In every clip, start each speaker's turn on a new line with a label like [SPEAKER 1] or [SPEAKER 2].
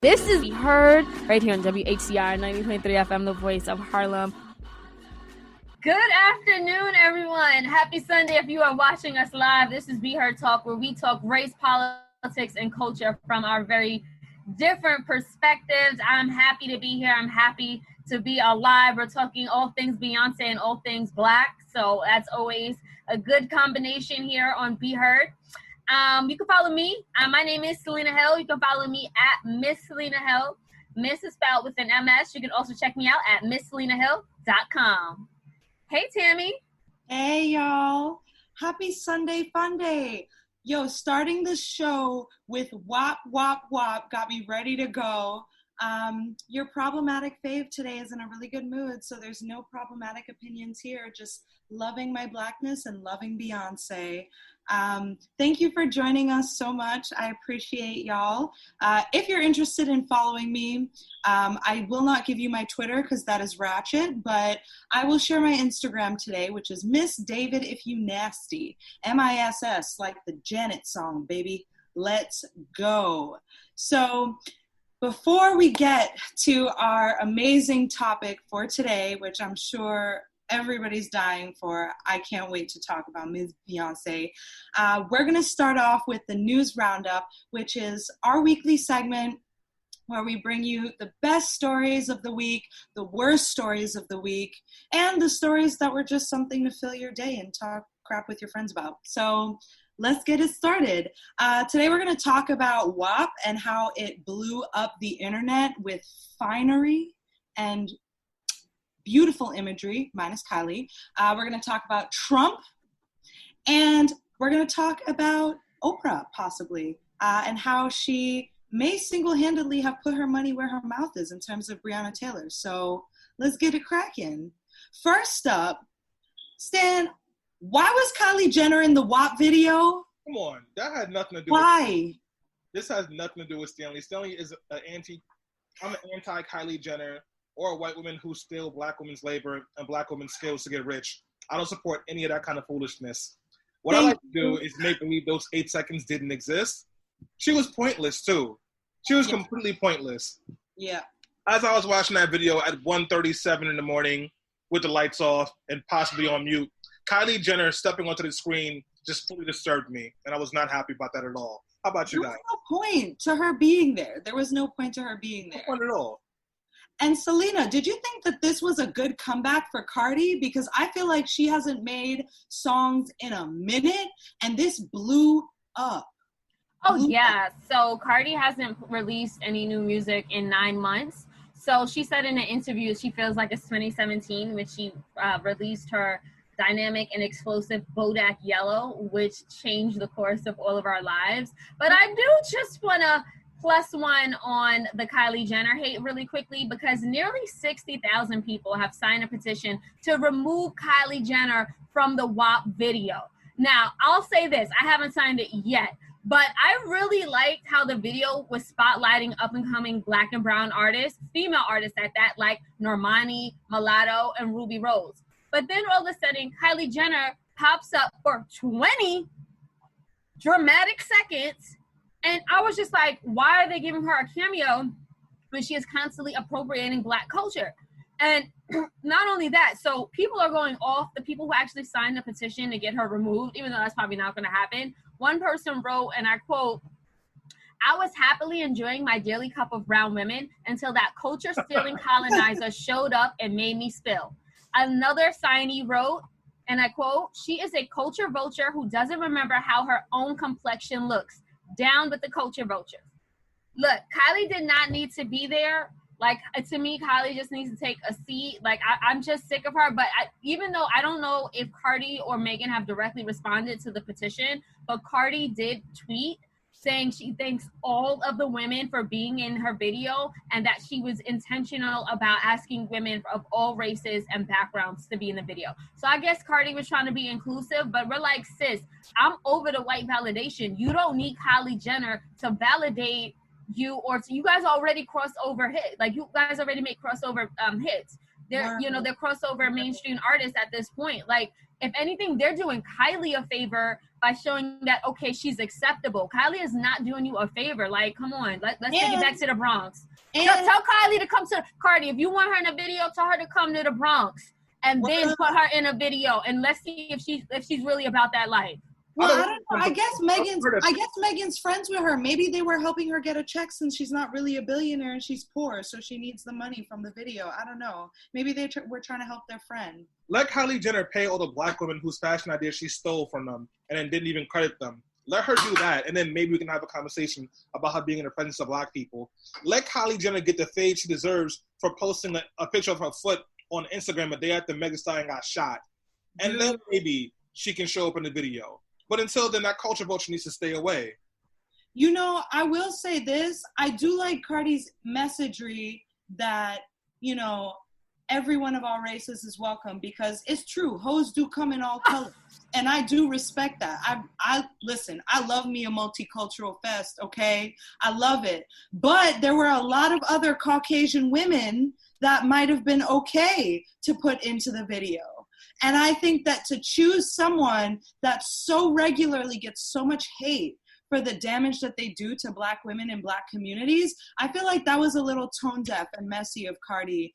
[SPEAKER 1] This is Heard right here on WHCR 90.3 FM, the voice of Harlem.
[SPEAKER 2] Good afternoon, everyone. Happy Sunday if you are watching us live. This is Be Heard Talk, where we talk race, politics, and culture from our very different perspectives. I'm happy to be here. I'm happy to be alive. We're talking all things Beyonce and all things Black. So that's always a good combination here on Be Heard. You can follow me. My name is Selena Hill. You can follow me at Miss Selena Hill. Miss is spelled with an MS. You can also check me out at MissSelenaHill.com. Hey, Tammy.
[SPEAKER 3] Hey, y'all. Happy Sunday Fun Day. Yo, starting the show with WAP, WAP, WAP got me ready to go. Your problematic fave today is in a really good mood, so there's no problematic opinions here, just loving my Blackness and loving Beyonce. Thank you for joining us so much. I appreciate y'all. If you're interested in following me, I will not give you my Twitter because that is ratchet, but I will share my Instagram today, which is Miss David If You Nasty, MISS, like the Janet song, baby. Let's go. So before we get to our amazing topic for today, which I'm sure everybody's dying for, I can't wait to talk about Ms. Beyonce. We're going to start off with the news roundup, which is our weekly segment where we bring you the best stories of the week, the worst stories of the week, and the stories that were just something to fill your day and talk crap with your friends about. So let's get it started. Today we're going to talk about WAP and how it blew up the internet with finery and beautiful imagery, minus Kylie. We're going to talk about Trump, and we're going to talk about Oprah, possibly, and how she may single-handedly have put her money where her mouth is in terms of Breonna Taylor. So let's get it cracking. First up, Stan, why was Kylie Jenner in the WAP video?
[SPEAKER 4] Come on, that had nothing to do
[SPEAKER 3] Why?
[SPEAKER 4] This has nothing to do with Stanley. Stanley is I'm an anti-Kylie Jenner or a white woman who steal Black women's labor and Black women's skills to get rich. I don't support any of that kind of foolishness. What I like to do is make believe those 8 seconds didn't exist. She was pointless, too. She was completely pointless.
[SPEAKER 3] Yeah.
[SPEAKER 4] As I was watching that video at 1:37 in the morning with the lights off and possibly on mute, Kylie Jenner stepping onto the screen just fully disturbed me, and I was not happy about that at all. How about you guys?
[SPEAKER 3] There was no point to her being there. There was no point to her being there.
[SPEAKER 4] No point at all.
[SPEAKER 3] And Selena, did you think that this was a good comeback for Cardi? Because I feel like she hasn't made songs in a minute, and this blew up.
[SPEAKER 2] Yeah. So Cardi hasn't released any new music in 9 months. So she said in an interview she feels like it's 2017 when she released her dynamic and explosive Bodak Yellow, which changed the course of all of our lives. But I do just want to +1 on the Kylie Jenner hate really quickly, because nearly 60,000 people have signed a petition to remove Kylie Jenner from the WAP video. Now, I'll say this, I haven't signed it yet, but I really liked how the video was spotlighting up-and-coming Black and brown artists, female artists at that, like Normani, Mulatto, and Ruby Rose. But then all of a sudden, Kylie Jenner pops up for 20 dramatic seconds, and I was just like, why are they giving her a cameo when she is constantly appropriating Black culture? And not only that, so people are going off, the people who actually signed the petition to get her removed, even though that's probably not going to happen. One person wrote, and I quote, "I was happily enjoying my daily cup of brown women until that culture-stealing colonizer showed up and made me spill." Another signee wrote, and I quote, "She is a culture vulture who doesn't remember how her own complexion looks. Down with the culture vulture." Look, Kylie did not need to be there. Like, to me, Kylie just needs to take a seat. Like, I'm just sick of her. But even though I don't know if Cardi or Megan have directly responded to the petition, but Cardi did tweet saying she thanks all of the women for being in her video and that she was intentional about asking women of all races and backgrounds to be in the video. So I guess Cardi was trying to be inclusive, but we're like, sis, I'm over the white validation. You don't need Kylie Jenner to validate you, or you guys already crossed over hits. Like, you guys already make crossover hits. They're they're crossover mainstream artists at this point. Like, if anything, they're doing Kylie a favor by showing that, okay, she's acceptable. Kylie is not doing you a favor. Like, come on, let's take it back to the Bronx. Tell Kylie to come to Cardi. If you want her in a video, tell her to come to the Bronx and then put her in a video, and let's see if she's really about that life.
[SPEAKER 3] Well, I don't know. I guess Megan's friends with her. Maybe they were helping her get a check since she's not really a billionaire and she's poor, so she needs the money from the video. I don't know. Maybe they were trying to help their friend.
[SPEAKER 4] Let Kylie Jenner pay all the black women whose fashion ideas she stole from them and then didn't even credit them. Let her do that, and then maybe we can have a conversation about her being in the presence of black people. Let Kylie Jenner get the fade she deserves for posting a picture of her foot on Instagram a day after Megan Thee Stallion got shot. And then maybe she can show up in the video. But until then, that culture vulture needs to stay away.
[SPEAKER 3] I will say this. I do like Cardi's messagery that, every one of our races is welcome, because it's true. Hoes do come in all colors. And I do respect that. Listen, I love me a multicultural fest, okay? I love it. But there were a lot of other Caucasian women that might have been okay to put into the video. And I think that to choose someone that so regularly gets so much hate for the damage that they do to black women in black communities, I feel like that was a little tone deaf and messy of Cardi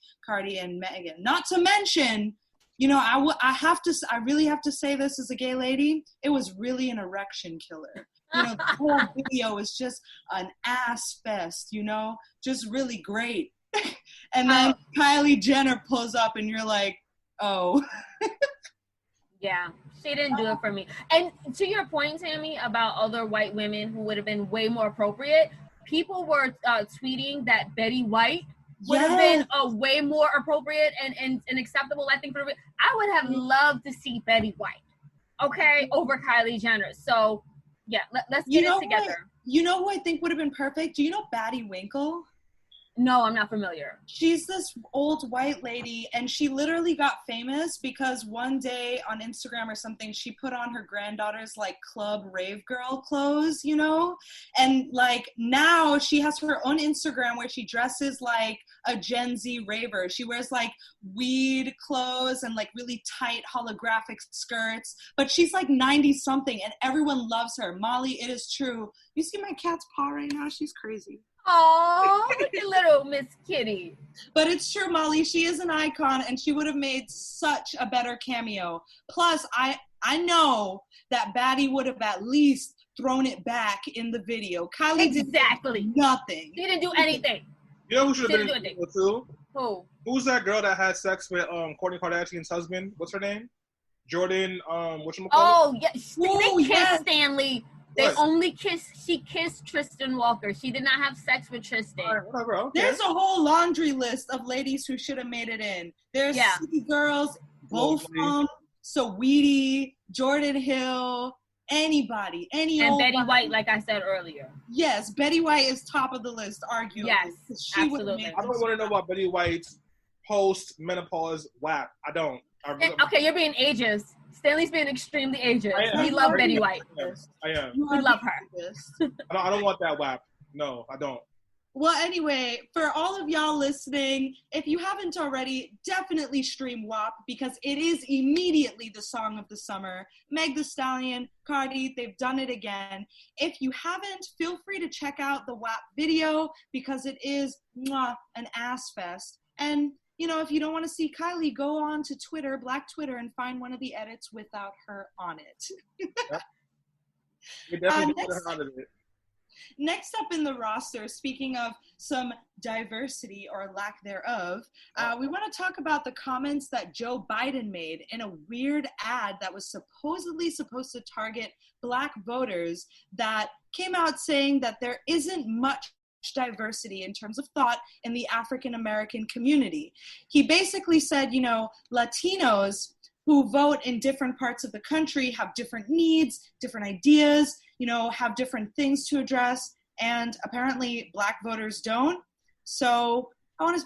[SPEAKER 3] and Megan. Not to mention, I really have to say this as a gay lady, it was really an erection killer. The whole video is just an ass fest, just really great. And then Kylie Jenner pulls up and you're like, oh.
[SPEAKER 2] Yeah, she didn't do it for me. And to your point, Tammy, about other white women who would have been way more appropriate, people were tweeting that Betty White would have been a way more appropriate and acceptable, I think. I would have loved to see Betty White, okay, over Kylie Jenner. So, yeah, let's get it together.
[SPEAKER 3] You know who I think would have been perfect? Do you know Batty Winkle?
[SPEAKER 2] No, I'm not familiar.
[SPEAKER 3] She's this old white lady, and she literally got famous because one day on Instagram or something, she put on her granddaughter's like club rave girl clothes, and like now she has her own Instagram where she dresses like a Gen Z raver. She wears like weed clothes and like really tight holographic skirts, but she's like 90 something and everyone loves her. Molly, it is true. You see my cat's paw right now? She's crazy.
[SPEAKER 2] Oh, look at little Miss Kitty.
[SPEAKER 3] But it's true, Molly. She is an icon, and she would have made such a better cameo. Plus, I know that Batty would have at least thrown it back in the video. Kylie did nothing.
[SPEAKER 2] She didn't do anything.
[SPEAKER 4] You know who should have been in the video too?
[SPEAKER 2] Who?
[SPEAKER 4] Who's that girl that had sex with Kourtney Kardashian's husband? What's her name? Jordan. Whatchamacallit?
[SPEAKER 2] Oh, yeah. They kissed Stanley. They only kissed. She kissed Tristan Walker. She did not have sex with Tristan.
[SPEAKER 4] All right, whatever. Okay.
[SPEAKER 3] There's a whole laundry list of ladies who should have made it in. There's City Girls, Wolfram, Saweetie, Jordan Hill, anybody,
[SPEAKER 2] and Betty White, like I said earlier.
[SPEAKER 3] Yes, Betty White is top of the list, arguably.
[SPEAKER 2] Yes, absolutely.
[SPEAKER 4] I don't want to know about Betty White's post-menopause WAP. I don't.
[SPEAKER 2] Okay, you're being ageist. Stanley's being extremely ageist. We love Betty White.
[SPEAKER 4] I am.
[SPEAKER 2] We love her.
[SPEAKER 4] I don't want that WAP. No, I don't.
[SPEAKER 3] Well, anyway, for all of y'all listening, if you haven't already, definitely stream WAP because it is immediately the song of the summer. Meg Thee Stallion, Cardi, they've done it again. If you haven't, feel free to check out the WAP video because it is an ass fest. And if you don't want to see Kylie, go on to Twitter, Black Twitter, and find one of the edits without her on it. Next up in the roster, speaking of some diversity or lack thereof, we want to talk about the comments that Joe Biden made in a weird ad that was supposedly supposed to target Black voters that came out saying that there isn't much diversity in terms of thought in the African American community. He basically said, Latinos who vote in different parts of the country have different needs, different ideas, have different things to address, and apparently Black voters don't. So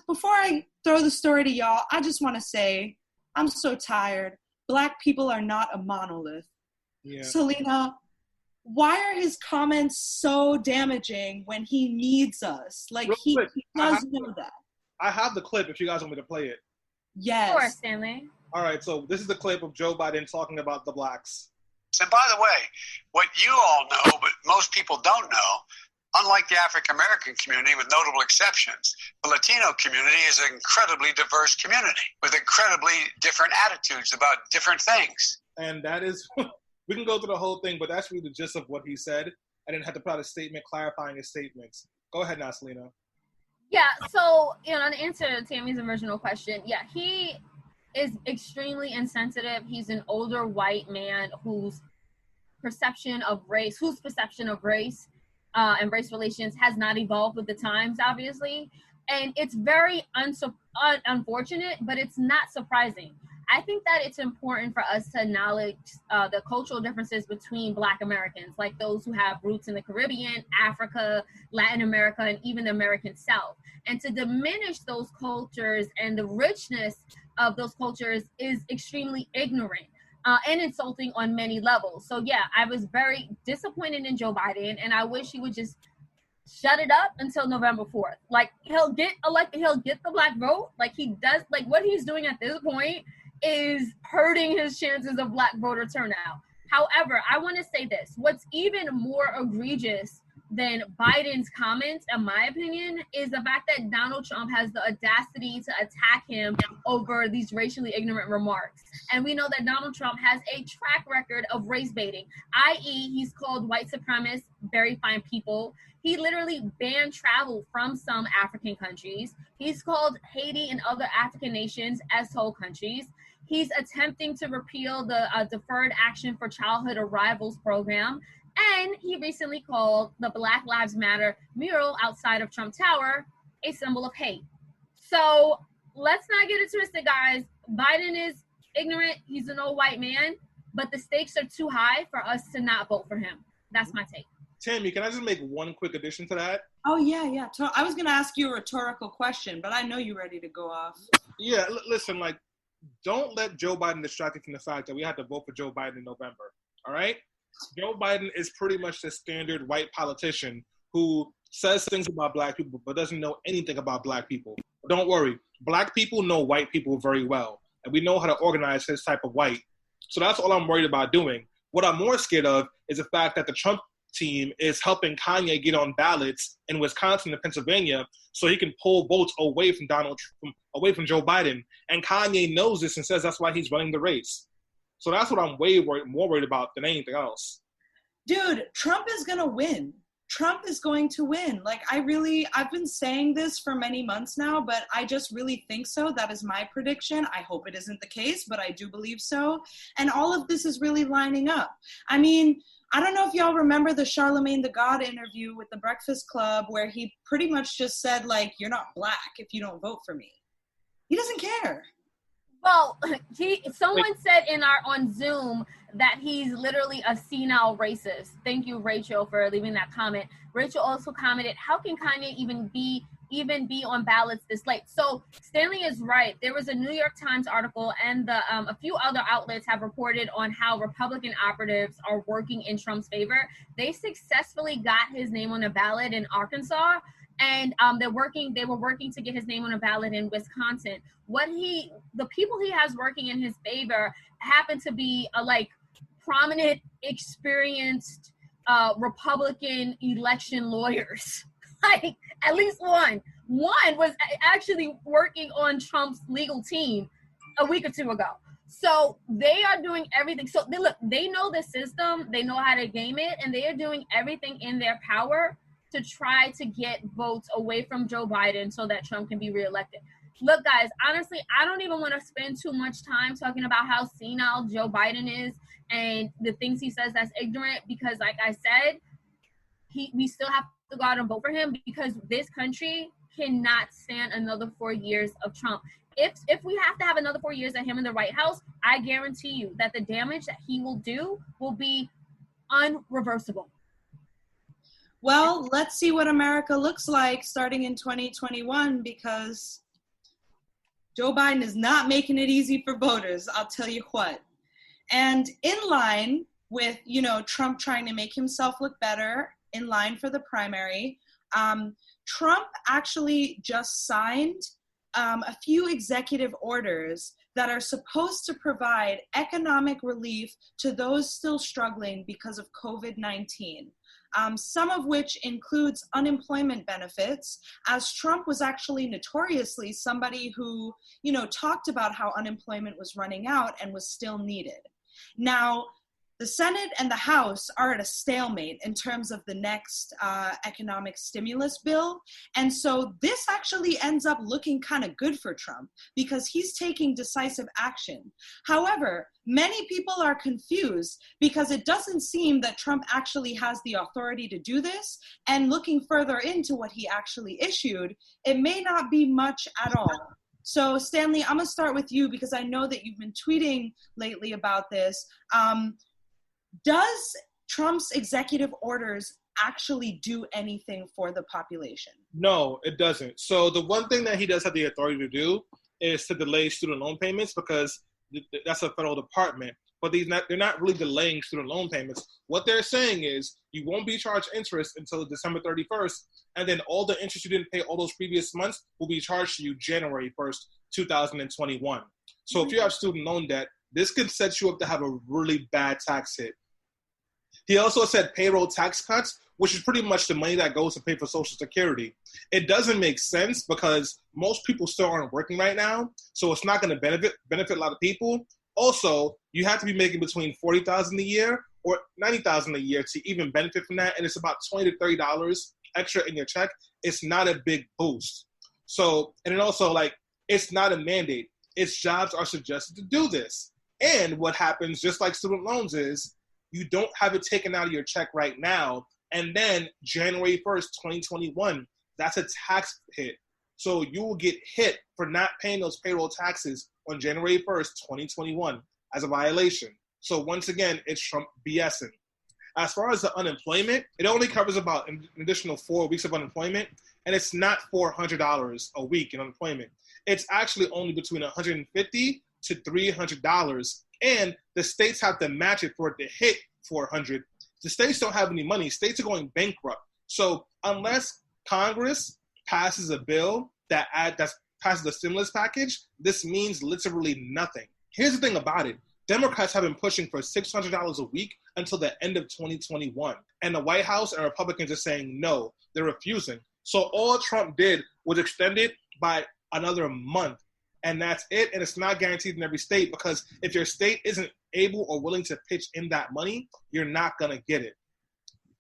[SPEAKER 3] before I throw the story to y'all, I just want to say, I'm so tired. Black people are not a monolith. Yeah. Selena, why are his comments so damaging when he needs us? Like, he does know that.
[SPEAKER 4] I have the clip if you guys want me to play it.
[SPEAKER 3] Yes.
[SPEAKER 2] Sure, Stanley.
[SPEAKER 4] All right, so this is the clip of Joe Biden talking about the blacks.
[SPEAKER 5] And by the way, what you all know, but most people don't know, unlike the African American community, with notable exceptions, the Latino community is an incredibly diverse community with incredibly different attitudes about different things.
[SPEAKER 4] And that is, we can go through the whole thing, but that's really the gist of what he said. I didn't have to put out a statement clarifying his statements. Go ahead now, Selena.
[SPEAKER 2] Yeah, so, to answer Tammy's original question, yeah, he is extremely insensitive. He's an older white man whose perception of race and race relations has not evolved with the times, obviously. And it's very unfortunate, but it's not surprising. I think that it's important for us to acknowledge the cultural differences between Black Americans, like those who have roots in the Caribbean, Africa, Latin America, and even the American South. And to diminish those cultures and the richness of those cultures is extremely ignorant and insulting on many levels. So yeah, I was very disappointed in Joe Biden, and I wish he would just shut it up until November 4th. Like, he'll get elected, he'll get the Black vote. Like, he does, like, what he's doing at this point is hurting his chances of Black voter turnout. However, I want to say this. What's even more egregious than Biden's comments, in my opinion, is the fact that Donald Trump has the audacity to attack him over these racially ignorant remarks. And we know that Donald Trump has a track record of race baiting, i.e. he's called white supremacists very fine people. He literally banned travel from some African countries. He's called Haiti and other African nations as whole countries. He's attempting to repeal the Deferred Action for Childhood Arrivals program. And he recently called the Black Lives Matter mural outside of Trump Tower a symbol of hate. So let's not get it twisted, guys. Biden is ignorant. He's an old white man, but the stakes are too high for us to not vote for him. That's my take.
[SPEAKER 4] Tammy, can I just make one quick addition to that?
[SPEAKER 3] Oh, yeah. I was going to ask you a rhetorical question, but I know you're ready to go off.
[SPEAKER 4] Yeah, listen, don't let Joe Biden distract you from the fact that we had to vote for Joe Biden in November, all right? Joe Biden is pretty much the standard white politician who says things about Black people but doesn't know anything about Black people. But don't worry, Black people know white people very well, and we know how to organize this type of white. So that's all I'm worried about doing. What I'm more scared of is the fact that the Trump team is helping Kanye get on ballots in Wisconsin and Pennsylvania so he can pull votes away from away from Joe Biden. And Kanye knows this and says that's why he's running the race. So that's what I'm more worried about than anything else.
[SPEAKER 3] Dude, Trump is going to win. Trump is going to win. I've been saying this for many months now, but I just really think so. That is my prediction. I hope it isn't the case, but I do believe so. And all of this is really lining up. I mean, I don't know if y'all remember the Charlemagne the God interview with the Breakfast Club where he pretty much just said, you're not Black if you don't vote for me. He doesn't care.
[SPEAKER 2] Well, someone said on Zoom that he's literally a senile racist. Thank you, Rachel, for leaving that comment. Rachel also commented, how can Kanye even be on ballots this late? So Stanley is right. There was a New York Times article, and a few other outlets have reported on how Republican operatives are working in Trump's favor. They successfully got his name on a ballot in Arkansas, and they were working to get his name on a ballot in Wisconsin. The people he has working in his favor happen to be prominent, experienced Republican election lawyers. At least one was actually working on Trump's legal team a week or two ago. So they are doing everything. So they know the system, they know how to game it, and they are doing everything in their power to try to get votes away from Joe Biden so that Trump can be reelected. Look, guys, honestly, I don't even want to spend too much time talking about how senile Joe Biden is and the things he says that's ignorant, because like I said, we still have to go out and vote for him, because this country cannot stand another 4 years of Trump. If we have to have another 4 years of him in the White House, I guarantee you that the damage that he will do will be unreversible.
[SPEAKER 3] Well, let's see what America looks like starting in 2021, because Joe Biden is not making it easy for voters, I'll tell you what. And in line with, Trump trying to make himself look better, in line for the primary, Trump actually just signed a few executive orders that are supposed to provide economic relief to those still struggling because of COVID-19. Some of which includes unemployment benefits, as Trump was actually notoriously somebody who, talked about how unemployment was running out and was still needed. Now, the Senate and the House are at a stalemate in terms of the next economic stimulus bill. And so this actually ends up looking kind of good for Trump because he's taking decisive action. However, many people are confused because it doesn't seem that Trump actually has the authority to do this. And looking further into what he actually issued, it may not be much at all. So Stanley, I'm gonna start with you because I know that you've been tweeting lately about this. Does Trump's executive orders actually do anything for the population?
[SPEAKER 4] No, it doesn't. So the one thing that he does have the authority to do is to delay student loan payments because that's a federal department. But they're not really delaying student loan payments. What they're saying is you won't be charged interest until December 31st, and then all the interest you didn't pay all those previous months will be charged to you January 1st, 2021. So if you have student loan debt, this could set you up to have a really bad tax hit. He also said payroll tax cuts, which is pretty much the money that goes to pay for Social Security. It doesn't make sense because most people still aren't working right now, so it's not going to benefit a lot of people. Also, you have to be making between $40,000 a year or $90,000 a year to even benefit from that, and it's about $20 to $30 extra in your check. It's not a big boost. So, and then also, it's not a mandate. Its jobs are suggested to do this. And what happens, just like student loans, is you don't have it taken out of your check right now, and then January 1st, 2021, that's a tax hit. So you will get hit for not paying those payroll taxes on January 1st, 2021 as a violation. So once again, it's Trump BSing. As far as the unemployment, it only covers about an additional 4 weeks of unemployment, and it's not $400 a week in unemployment. It's actually only between $150 to $300, and the states have to match it for it to hit $400. The states don't have any money. States are going bankrupt. So unless Congress passes a bill that passes the stimulus package, this means literally nothing. Here's the thing about it. Democrats have been pushing for $600 a week until the end of 2021. And the White House and Republicans are saying no, they're refusing. So all Trump did was extend it by another month. And that's it. And it's not guaranteed in every state because if your state isn't able or willing to pitch in that money, you're not going to get it.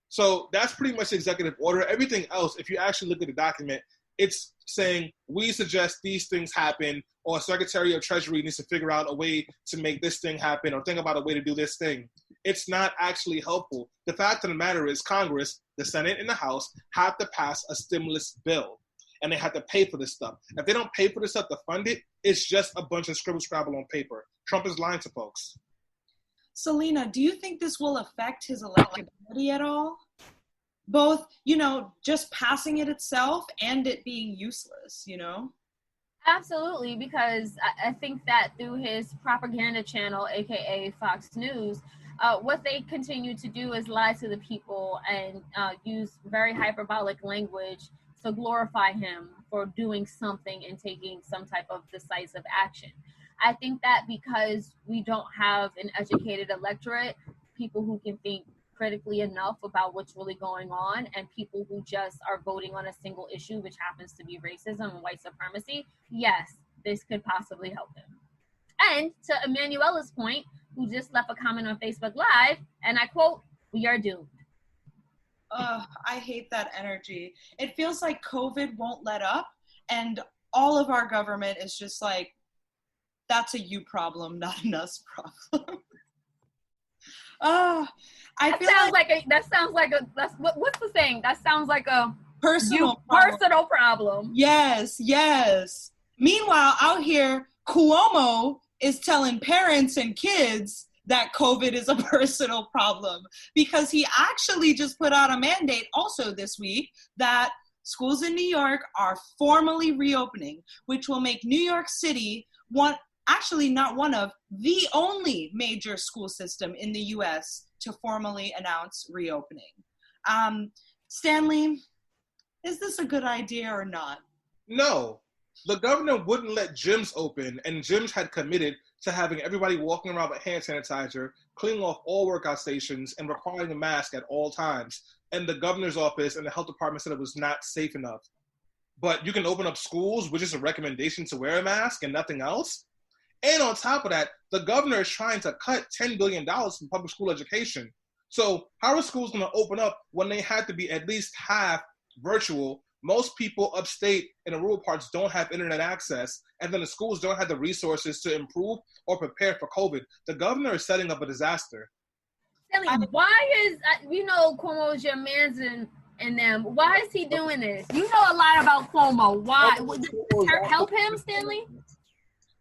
[SPEAKER 4] So that's pretty much the executive order. Everything else, if you actually look at the document, it's saying we suggest these things happen, or Secretary of Treasury needs to figure out a way to make this thing happen, or think about a way to do this thing. It's not actually helpful. The fact of the matter is Congress, the Senate and the House have to pass a stimulus bill, and they have to pay for this stuff. If they don't pay for this stuff to fund it, it's just a bunch of scribble-scrabble on paper. Trump is lying to folks.
[SPEAKER 3] Selena, do you think this will affect his electability at all? Both, just passing it itself and it being useless,
[SPEAKER 2] Absolutely, because I think that through his propaganda channel, aka Fox News, what they continue to do is lie to the people and use very hyperbolic language to glorify him for doing something and taking some type of decisive action. I think that because we don't have an educated electorate, people who can think critically enough about what's really going on, and people who just are voting on a single issue, which happens to be racism and white supremacy, yes, this could possibly help him. And to Emanuela's point, who just left a comment on Facebook Live, and I quote, "We are doomed."
[SPEAKER 3] I hate that energy. It feels like COVID won't let up, and all of our government is just like, that's a you problem, not an us problem. What's the saying? That sounds like a personal problem. Yes. Meanwhile, out here, Cuomo is telling parents and kids that COVID is a personal problem because he actually just put out a mandate also this week that schools in New York are formally reopening, which will make New York City not one of the only major school system in the U.S. to formally announce reopening. Stanley, is this a good idea or not?
[SPEAKER 4] No. The governor wouldn't let gyms open, and gyms had committed to having everybody walking around with hand sanitizer, cleaning off all workout stations, and requiring a mask at all times. And the governor's office and the health department said it was not safe enough. But you can open up schools with just a recommendation to wear a mask and nothing else. And on top of that, the governor is trying to cut $10 billion from public school education. So how are schools going to open up when they had to be at least half virtual? Most people upstate in the rural parts don't have internet access, and then the schools don't have the resources to improve or prepare for COVID. The governor is setting up a disaster.
[SPEAKER 2] Kelly, why is, Cuomo is your man's and them. Why is he doing this? You know a lot about Cuomo. Why? Would this help him, Stanley?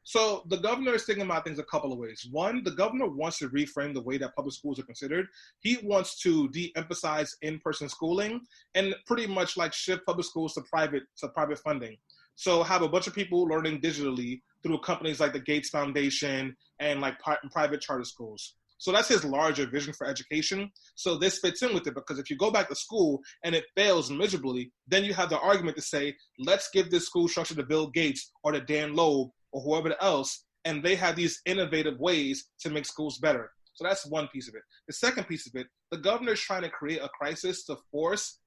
[SPEAKER 4] So the governor is thinking about things a couple of ways. One, the governor wants to reframe the way that public schools are considered. He wants to de-emphasize in-person schooling and pretty much like shift public schools to private funding. So have a bunch of people learning digitally through companies like the Gates Foundation and like private charter schools. So that's his larger vision for education. So this fits in with it, because if you go back to school and it fails miserably, then you have the argument to say, let's give this school structure to Bill Gates or to Dan Loeb or whoever else, and they have these innovative ways to make schools better. So that's one piece of it. The second piece of it, the governor is trying to create a crisis to force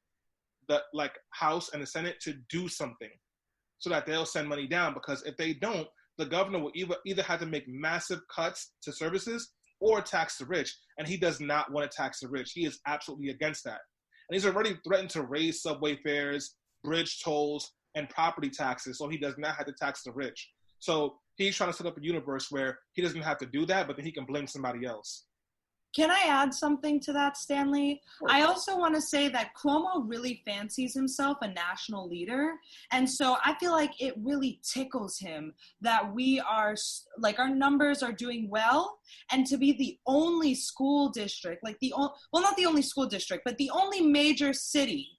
[SPEAKER 4] the House and the Senate to do something so that they'll send money down, because if they don't, the governor will either have to make massive cuts to services or tax the rich, and he does not want to tax the rich. He is absolutely against that. And he's already threatened to raise subway fares, bridge tolls, and property taxes, so he does not have to tax the rich. So he's trying to set up a universe where he doesn't have to do that, but then he can blame somebody else.
[SPEAKER 3] Can I add something to that, Stanley?
[SPEAKER 4] Sure.
[SPEAKER 3] I also want to say that Cuomo really fancies himself a national leader. And so I feel like it really tickles him that we are, like, our numbers are doing well, and to be the only school district, not the only school district, but the only major city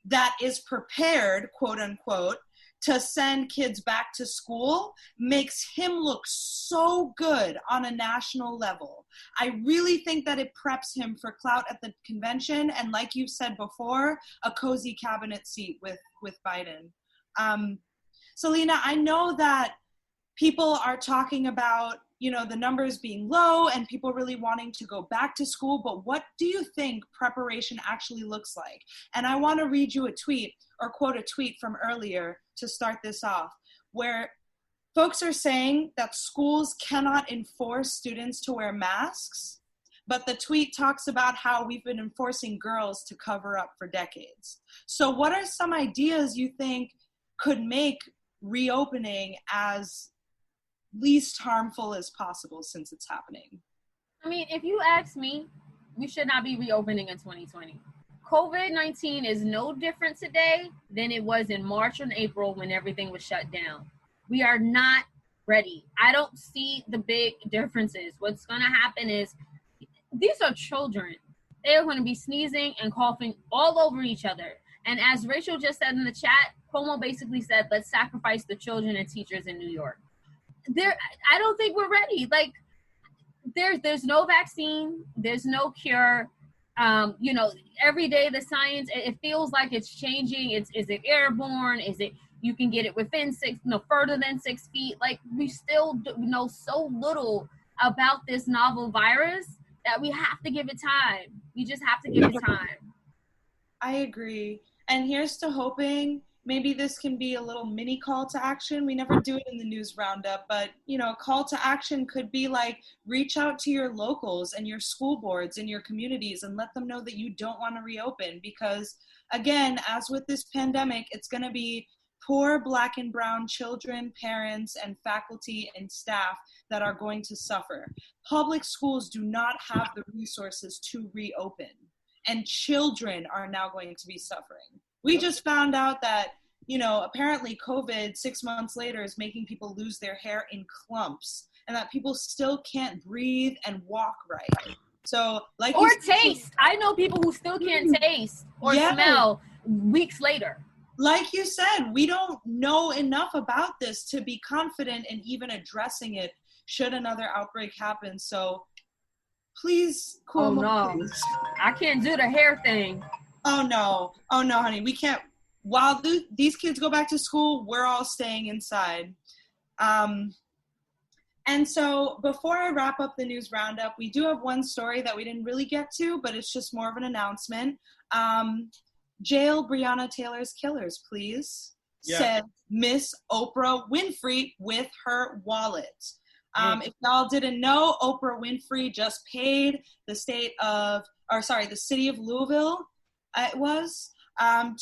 [SPEAKER 3] that is prepared, quote unquote, to send kids back to school makes him look so good on a national level. I really think that it preps him for clout at the convention, and like you said before, a cozy cabinet seat with Biden. Selena, I know that people are talking about, the numbers being low and people really wanting to go back to school, but what do you think preparation actually looks like? And I want to read you a tweet, or quote a tweet from earlier to start this off, where folks are saying that schools cannot enforce students to wear masks, but the tweet talks about how we've been enforcing girls to cover up for decades. So what are some ideas you think could make reopening as least harmful as possible since it's happening?
[SPEAKER 2] I mean, if you ask me, we should not be reopening in 2020. COVID-19 is no different today than it was in March and April when everything was shut down. We are not ready. I don't see the big differences. What's going to happen is these are children. They are going to be sneezing and coughing all over each other. And as Rachel just said in the chat, Cuomo basically said, let's sacrifice the children and teachers in New York. I don't think we're ready. Like, there's no vaccine. There's no cure. Every day the science, it feels like it's changing. Is it airborne? Is it, you can get it within further than 6 feet? Like, we still know so little about this novel virus that we have to give it time. We just have to give it time.
[SPEAKER 3] I agree. And here's to hoping maybe this can be a little mini call to action. We never do it in the news roundup, but, call to action could be like, reach out to your locals and your school boards and your communities and let them know that you don't want to reopen, because again, as with this pandemic, it's going to be poor Black and brown children, parents, and faculty and staff that are going to suffer. Public schools do not have the resources to reopen, and children are now going to be suffering. We just found out that, apparently COVID 6 months later is making people lose their hair in clumps, and that people still can't breathe and walk right. So,
[SPEAKER 2] taste. I know people who still can't taste or smell weeks later.
[SPEAKER 3] Like you said, we don't know enough about this to be confident in even addressing it should another outbreak happen. So please, Cuomo,
[SPEAKER 2] please. I can't do the hair thing.
[SPEAKER 3] Oh no, honey, we can't while these kids go back to school, we're all staying inside. And so before I wrap up the news roundup, we do have one story that we didn't really get to, but it's just more of an announcement. Jail Breonna Taylor's killers, please, said Miss Oprah Winfrey with her wallet. If y'all didn't know, Oprah Winfrey just paid the city of Louisville,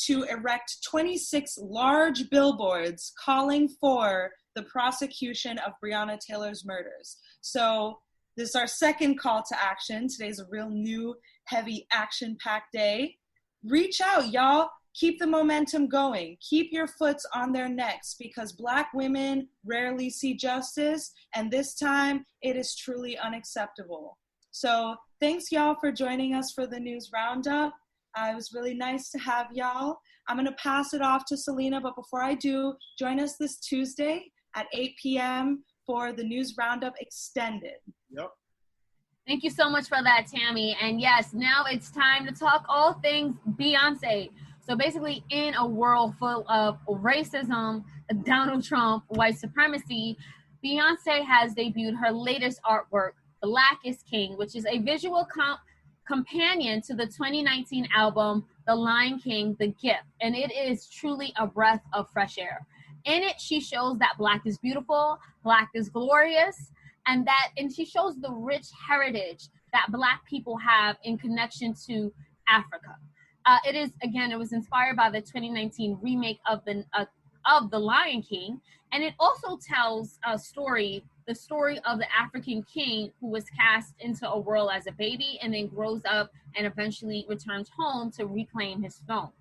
[SPEAKER 3] to erect 26 large billboards calling for the prosecution of Breonna Taylor's murders. So this is our second call to action. Today's a real new, heavy, action-packed day. Reach out, y'all. Keep the momentum going. Keep your foots on their necks, because Black women rarely see justice, and this time it is truly unacceptable. So thanks, y'all, for joining us for the news roundup. It was really nice to have y'all. I'm going to pass it off to Selena, but before I do, join us this Tuesday at 8 p.m. for the News Roundup Extended.
[SPEAKER 4] Yep.
[SPEAKER 2] Thank you so much for that, Tammy. And yes, now it's time to talk all things Beyonce. So basically, in a world full of racism, Donald Trump, white supremacy, Beyonce has debuted her latest artwork, Black is King, which is a visual companion to the 2019 album, The Lion King, The Gift. And it is truly a breath of fresh air. In it, she shows that Black is beautiful, Black is glorious, and she shows the rich heritage that Black people have in connection to Africa. It was inspired by the 2019 remake of The Lion King, and it also tells the story of the African king who was cast into a world as a baby and then grows up and eventually returns home to reclaim his throne.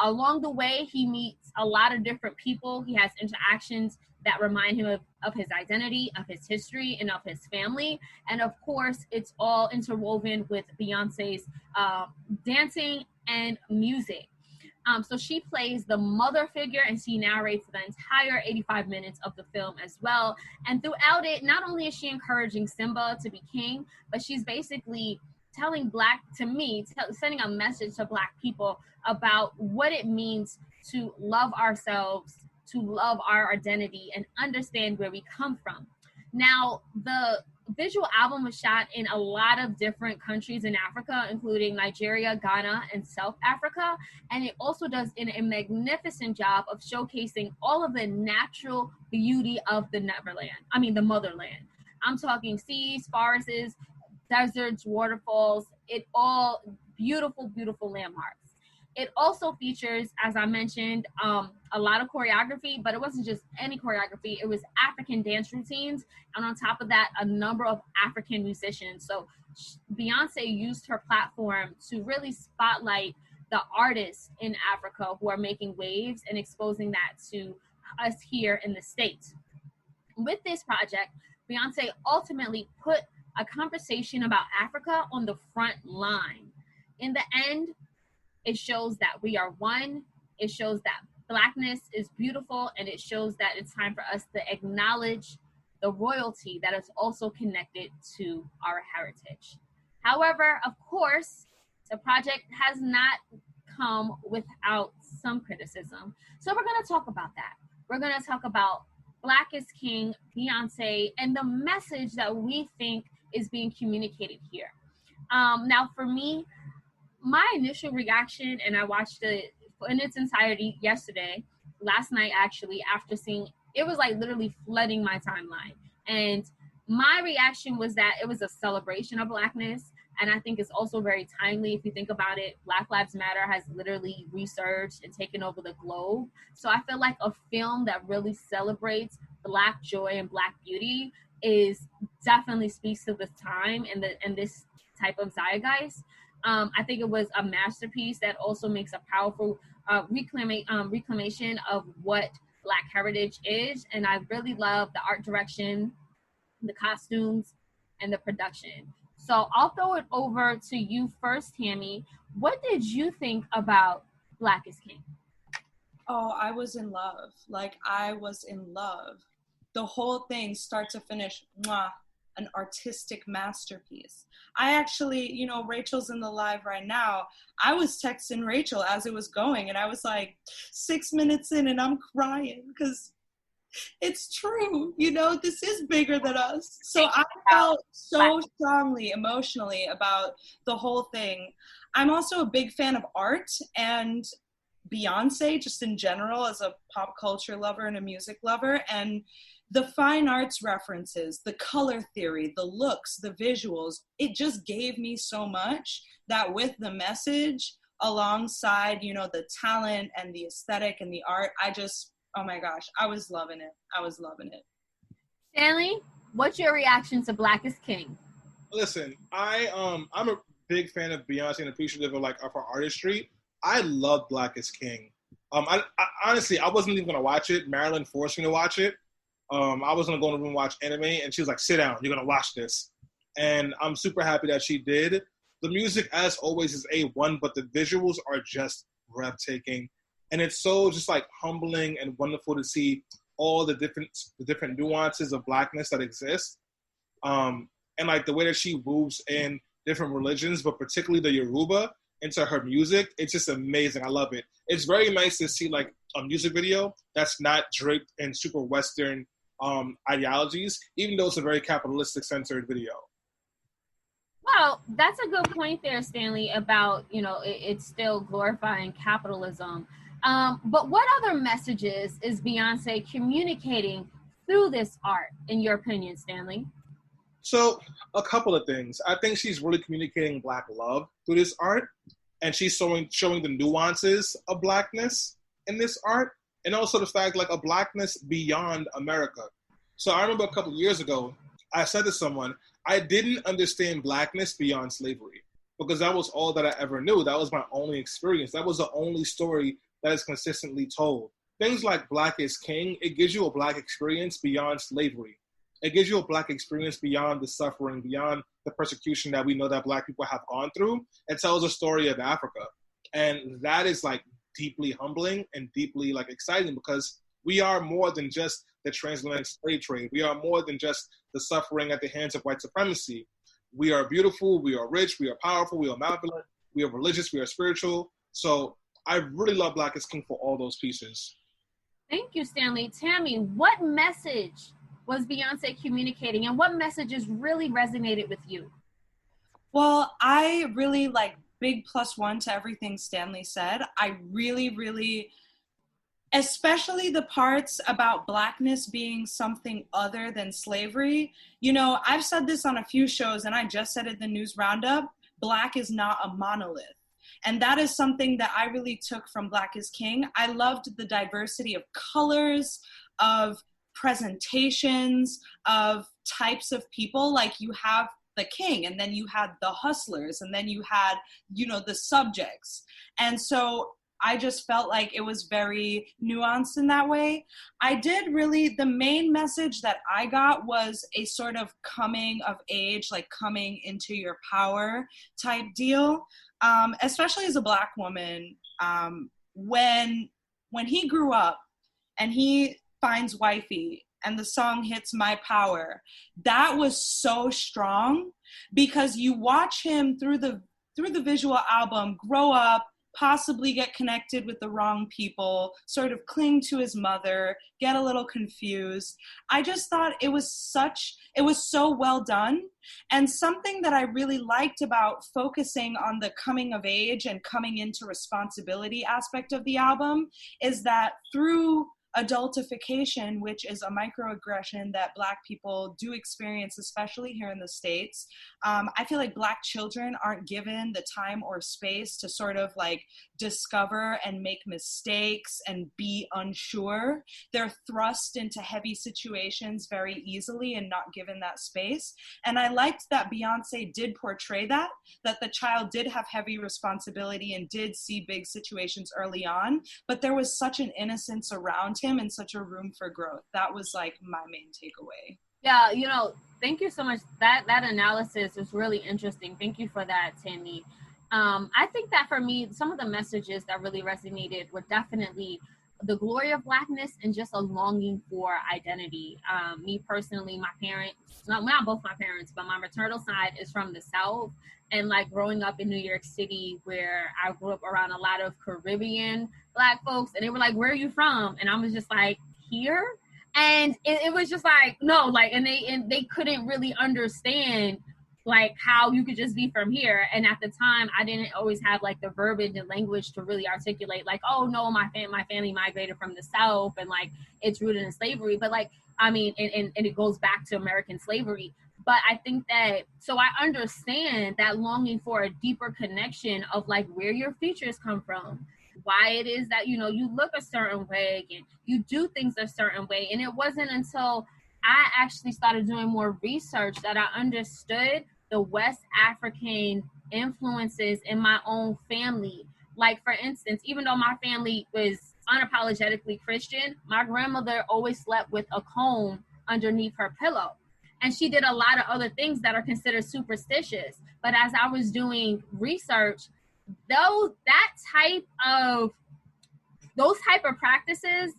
[SPEAKER 2] Along the way, he meets a lot of different people. He has interactions that remind him of his identity, of his history, and of his family. And of course, it's all interwoven with Beyonce's dancing and music. So she plays the mother figure, and she narrates the entire 85 minutes of the film as well. And throughout it, not only is she encouraging Simba to be king, but she's basically sending a message to Black people about what it means to love ourselves, to love our identity, and understand where we come from. Now, the visual album was shot in a lot of different countries in Africa, including Nigeria, Ghana, and South Africa. And it also does a magnificent job of showcasing all of the natural beauty of the motherland. I'm talking seas, forests, deserts, waterfalls, beautiful, beautiful landmarks. It also features, as I mentioned, a lot of choreography, but it wasn't just any choreography. It was African dance routines. And on top of that, a number of African musicians. So Beyonce used her platform to really spotlight the artists in Africa who are making waves and exposing that to us here in the States. With this project, Beyonce ultimately put a conversation about Africa on the front line. In the end, it shows that we are one. It shows that Blackness is beautiful, and it shows that it's time for us to acknowledge the royalty that is also connected to our heritage. However, of course, the project has not come without some criticism. So we're going to talk about that. We're going to talk about Black is King, Beyonce, and the message that we think is being communicated here. Now, for me, my initial reaction, and I watched it in its entirety last night actually, after seeing, it was like literally flooding my timeline. And my reaction was that it was a celebration of Blackness. And I think it's also very timely. If you think about it, Black Lives Matter has literally resurged and taken over the globe. So I feel like a film that really celebrates Black joy and Black beauty definitely speaks to this time and this type of zeitgeist. I think it was a masterpiece that also makes a powerful reclamation of what Black heritage is. And I really love the art direction, the costumes, and the production. So I'll throw it over to you first, Tammy. What did you think about Black is King?
[SPEAKER 3] Oh, I was in love. The whole thing, start to finish, mwah. an artistic masterpiece. I actually, you know, Rachel's in the live right now. I was texting Rachel as it was going, and I was like 6 minutes in and I'm crying because it's true, you know, this is bigger than us. So I felt so strongly emotionally about the whole thing. I'm also a big fan of art and Beyonce just in general as a pop culture lover and a music lover, and the fine arts references, the color theory, the looks, the visuals, it just gave me so much that with the message alongside, you know, the talent and the aesthetic and the art, oh my gosh, I was loving it. I was loving it.
[SPEAKER 2] Stanley, what's your reaction to Black is King?
[SPEAKER 4] Listen, I'm a big fan of Beyonce and appreciative of her artistry. I love Black is King. I honestly, I wasn't even gonna watch it. Marilyn forced me to watch it. I was gonna go in the room and watch anime, and she was like, "Sit down, you're gonna watch this." And I'm super happy that she did. The music, as always, is A1, but the visuals are just breathtaking. And it's so just like humbling and wonderful to see all the different nuances of Blackness that exist. And like the way that she moves in different religions, but particularly the Yoruba, into her music, it's just amazing. I love it. It's very nice to see like a music video that's not draped in super Western ideologies, even though it's a very capitalistic centered video.
[SPEAKER 2] Well, that's a good point there, Stanley, about, you know, it's still glorifying capitalism. But what other messages is Beyonce communicating through this art, in your opinion, Stanley?
[SPEAKER 4] So a couple of things. I think she's really communicating Black love through this art, and she's showing the nuances of Blackness in this art, and also the fact like a Blackness beyond America. So I remember a couple of years ago, I said to someone, I didn't understand Blackness beyond slavery because that was all that I ever knew. That was my only experience. That was the only story that is consistently told. Things like Black is King, it gives you a Black experience beyond slavery. It gives you a Black experience beyond the suffering, beyond the persecution that we know that Black people have gone through. It tells a story of Africa. And that is like deeply humbling and deeply like exciting because we are more than just the transatlantic slave trade. We are more than just the suffering at the hands of white supremacy. We are beautiful, we are rich, we are powerful, we are malevolent, we are religious, we are spiritual. So I really love Black is King for all those pieces.
[SPEAKER 2] Thank you, Stanley. Tammy, what message was Beyonce communicating and what messages really resonated with you?
[SPEAKER 3] Well, I really like big +1 to everything Stanley said. I really, especially the parts about Blackness being something other than slavery. You know, I've said this on a few shows and I just said it in the news roundup, Black is not a monolith. And that is something that I really took from Black is King. I loved the diversity of colors, of presentations, of types of people. Like you have the king, and then you had the hustlers, and then you had, you know, the subjects. And so I just felt like it was very nuanced in that way. I did really, the main message that I got was a sort of coming of age, like coming into your power type deal. Especially as a Black woman, when he grew up and he finds wifey and the song hits My Power, that was so strong because you watch him through the visual album grow up, possibly get connected with the wrong people, sort of cling to his mother, get a little confused. I just thought it was so well done. And something that I really liked about focusing on the coming of age and coming into responsibility aspect of the album is that through adultification, which is a microaggression that Black people do experience, especially here in the States. I feel like Black children aren't given the time or space to sort of like discover and make mistakes and be unsure. They're thrust into heavy situations very easily and not given that space. And I liked that Beyonce did portray that the child did have heavy responsibility and did see big situations early on, but there was such an innocence around him and such a room for growth. That was like my main takeaway.
[SPEAKER 2] Yeah, you know, thank you so much. That analysis is really interesting. Thank you for that, Tammy. I think that for me, some of the messages that really resonated were definitely the glory of Blackness and just a longing for identity. Me personally, my parents, not both my parents, but my maternal side is from the South. And like growing up in New York City, where I grew up around a lot of Caribbean Black folks, and they were like, "Where are you from?" And I was just like, "Here." And it was just like, no, like, and they couldn't really understand like how you could just be from here. And at the time, I didn't always have like the verbiage and language to really articulate like, oh no, my family migrated from the South and like it's rooted in slavery. But like, I mean, and it goes back to American slavery. But I think that, so I understand that longing for a deeper connection of like where your features come from, why it is that, you know, you look a certain way and you do things a certain way. And it wasn't until I actually started doing more research that I understood the West African influences in my own family. Like, for instance, even though my family was unapologetically Christian, my grandmother always slept with a comb underneath her pillow. And she did a lot of other things that are considered superstitious. But as I was doing research, those type of practices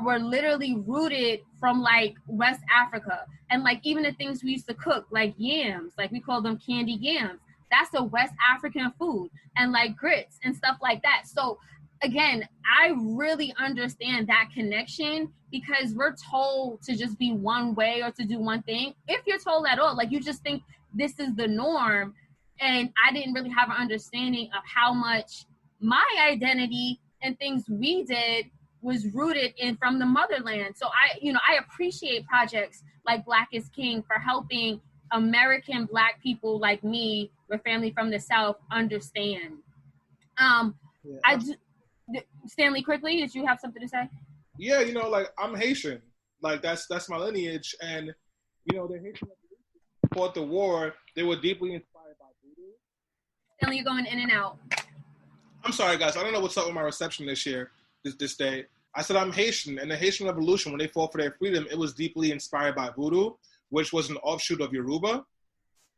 [SPEAKER 2] were literally rooted from like West Africa. And like even the things we used to cook, like yams, like we call them candied yams, that's a West African food, and like grits and stuff like that. So again, I really understand that connection, because we're told to just be one way or to do one thing. If you're told at all, like you just think this is the norm. And I didn't really have an understanding of how much my identity and things we did was rooted in from the motherland. So I appreciate projects like Black is King for helping American Black people like me with family from the South understand. Stanley, quickly, did you have something to say?
[SPEAKER 4] Yeah, you know, like I'm Haitian. Like that's my lineage, and you know, the Haitian fought the war. They were deeply inspired by voodoo.
[SPEAKER 2] Stanley, you're going in and out.
[SPEAKER 4] I'm sorry, guys. I don't know what's up with my reception this day. I said I'm Haitian, and the Haitian Revolution, when they fought for their freedom, it was deeply inspired by voodoo, which was an offshoot of Yoruba,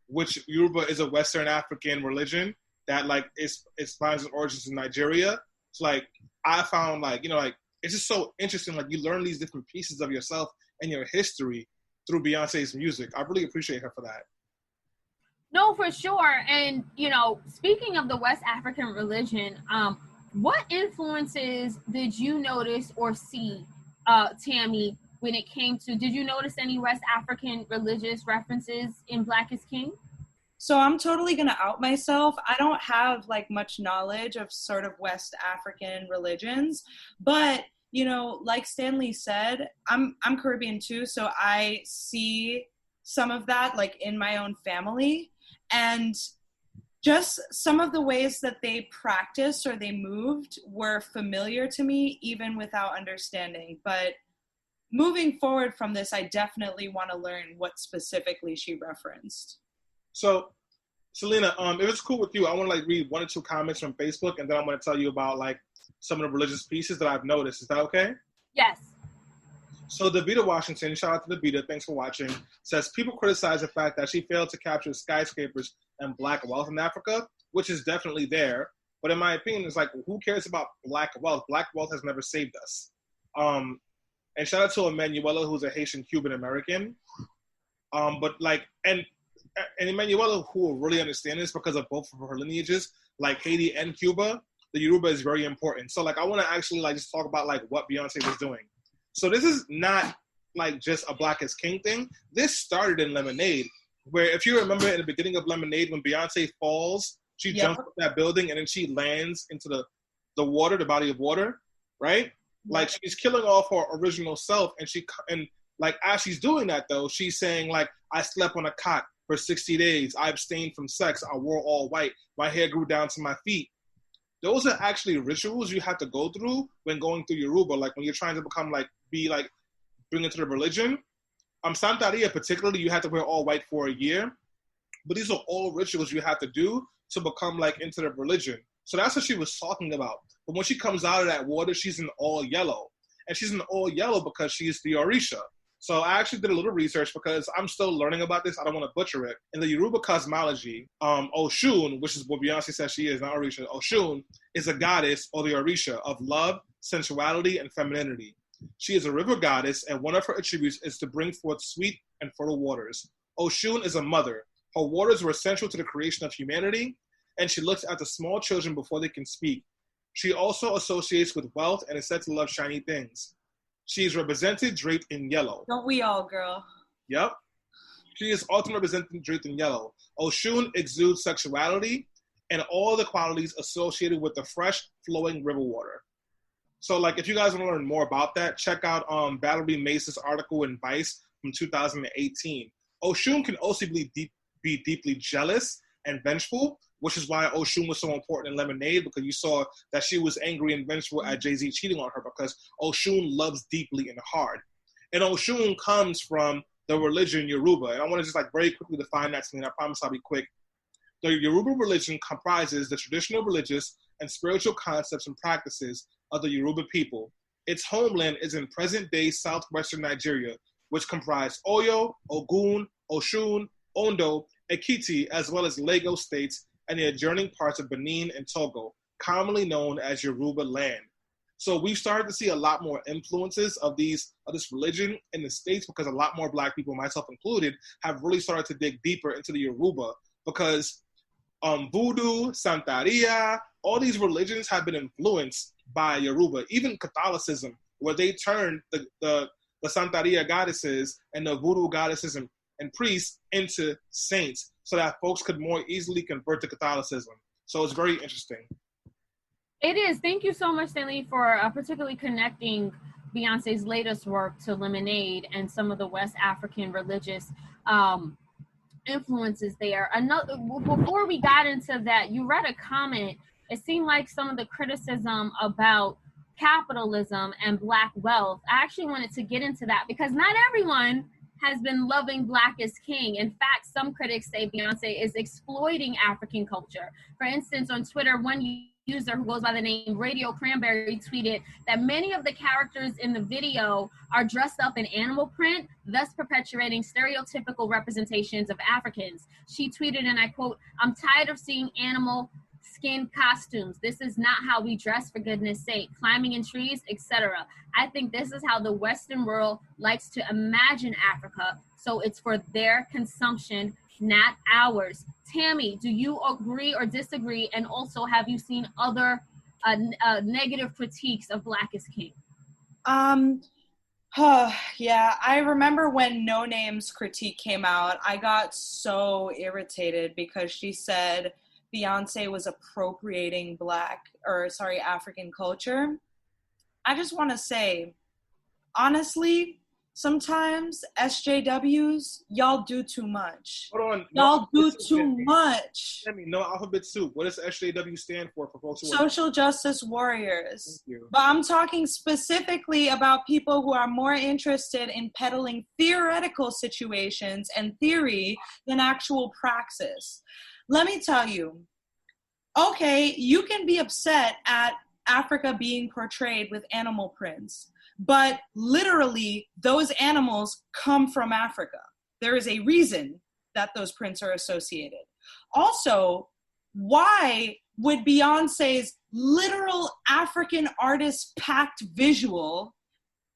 [SPEAKER 4] which Yoruba is a Western African religion that like it finds its origins in Nigeria. So like I found like, you know, like it's just so interesting. Like you learn these different pieces of yourself and your history through Beyonce's music. I really appreciate her for that.
[SPEAKER 2] No, for sure. And, you know, speaking of the West African religion, what influences did you notice or see, Tammy, when it came to, did you notice any West African religious references in Black is King?
[SPEAKER 3] So I'm totally going to out myself. I don't have like much knowledge of sort of West African religions, but you know, like Stanley said, I'm Caribbean too, so I see some of that like in my own family, and just some of the ways that they practiced or they moved were familiar to me even without understanding. But moving forward from this, I definitely want to learn what specifically she referenced.
[SPEAKER 4] So, Selena, if it's cool with you, I want to like read 1 or 2 comments from Facebook, and then I'm going to tell you about like some of the religious pieces that I've noticed. Is that okay?
[SPEAKER 2] Yes.
[SPEAKER 4] So Davida Washington, shout out to Davida, thanks for watching, says people criticize the fact that she failed to capture skyscrapers and Black wealth in Africa, which is definitely there. But in my opinion, it's like, who cares about Black wealth? Black wealth has never saved us. And shout out to Emanuela, who's a Haitian Cuban American. But like, and Emanuela, who will really understand this because of both of her lineages, like Haiti and Cuba, the Yoruba is very important. So like, I want to actually like just talk about like what Beyonce was doing. So this is not like just a Black is King thing. This started in Lemonade, where if you remember in the beginning of Lemonade, when Beyonce falls, she jumps up that building and then she lands into the water, the body of water, right? Like she's killing off her original self, and like as she's doing that though, she's saying like, I slept on a cot for 60 days. I abstained from sex. I wore all white. My hair grew down to my feet. Those are actually rituals you have to go through when going through Yoruba, like when you're trying to become like, bring into the religion. Santeria particularly, you have to wear all white for a year. But these are all rituals you have to do to become like into the religion. So that's what she was talking about. But when she comes out of that water, she's in all yellow. And she's in all yellow because she's the Orisha. So I actually did a little research because I'm still learning about this. I don't want to butcher it. In the Yoruba cosmology, Oshun, which is what Beyonce says she is, not Orisha, Oshun is a goddess or the Orisha of love, sensuality, and femininity. She is a river goddess, and one of her attributes is to bring forth sweet and fertile waters. Oshun is a mother. Her waters were essential to the creation of humanity, and she looks after small children before they can speak. She also associates with wealth and is said to love shiny things. She is represented draped in yellow.
[SPEAKER 3] Don't we all, girl?
[SPEAKER 4] Yep. She is often represented draped in yellow. Oshun exudes sexuality and all the qualities associated with the fresh, flowing river water. So, like, if you guys want to learn more about that, check out Valerie Mace's article in Vice from 2018. Oshun can also be deeply jealous and vengeful, which is why Oshun was so important in Lemonade, because you saw that she was angry and vengeful at Jay-Z cheating on her, because Oshun loves deeply and hard. And Oshun comes from the religion Yoruba. And I want to just very quickly define that to me, and I promise I'll be quick. The Yoruba religion comprises the traditional religious and spiritual concepts and practices of the Yoruba people. Its homeland is in present-day southwestern Nigeria, which comprise Oyo, Ogun, Oshun, Ondo, Ekiti, as well as Lagos states and the adjoining parts of Benin and Togo, commonly known as Yoruba land. So we've started to see a lot more influences of this religion in the States, because a lot more Black people, myself included, have really started to dig deeper into the Yoruba, because Voodoo, Santeria, all these religions have been influenced by Yoruba. Even Catholicism, where they turned the Santeria goddesses and the Voodoo goddesses and priests into saints so that folks could more easily convert to Catholicism. So it's very interesting.
[SPEAKER 2] It is. Thank you so much, Stanley, for particularly connecting Beyonce's latest work to Lemonade and some of the West African religious influences there. Before we got into that, you read a comment. It seemed like some of the criticism about capitalism and Black wealth. I actually wanted to get into that because not everyone has been loving Black is King. In fact, some critics say Beyonce is exploiting African culture. For instance, on Twitter, one user who goes by the name Radio Cranberry tweeted that many of the characters in the video are dressed up in animal print, thus perpetuating stereotypical representations of Africans. She tweeted, and I quote, "I'm tired of seeing animal skin costumes. This is not how we dress, for goodness sake. Climbing in trees, etc. I think this is how the Western world likes to imagine Africa, so it's for their consumption, not ours." Tammy, do you agree or disagree? And also, have you seen other negative critiques of Black is King?
[SPEAKER 3] Yeah, I remember when No Name's critique came out, I got so irritated because she said Beyonce was appropriating African culture. I just want to say, honestly, sometimes SJWs, y'all do too much.
[SPEAKER 4] Hold on.
[SPEAKER 3] Y'all do too much.
[SPEAKER 4] No alphabet soup. What does SJW stand for folks who
[SPEAKER 3] Social Justice Warriors.
[SPEAKER 4] Thank you.
[SPEAKER 3] But I'm talking specifically about people who are more interested in peddling theoretical situations and theory than actual praxis. Let me tell you, okay, you can be upset at Africa being portrayed with animal prints, but literally those animals come from Africa. There is a reason that those prints are associated. Also, why would Beyonce's literal African artist packed visual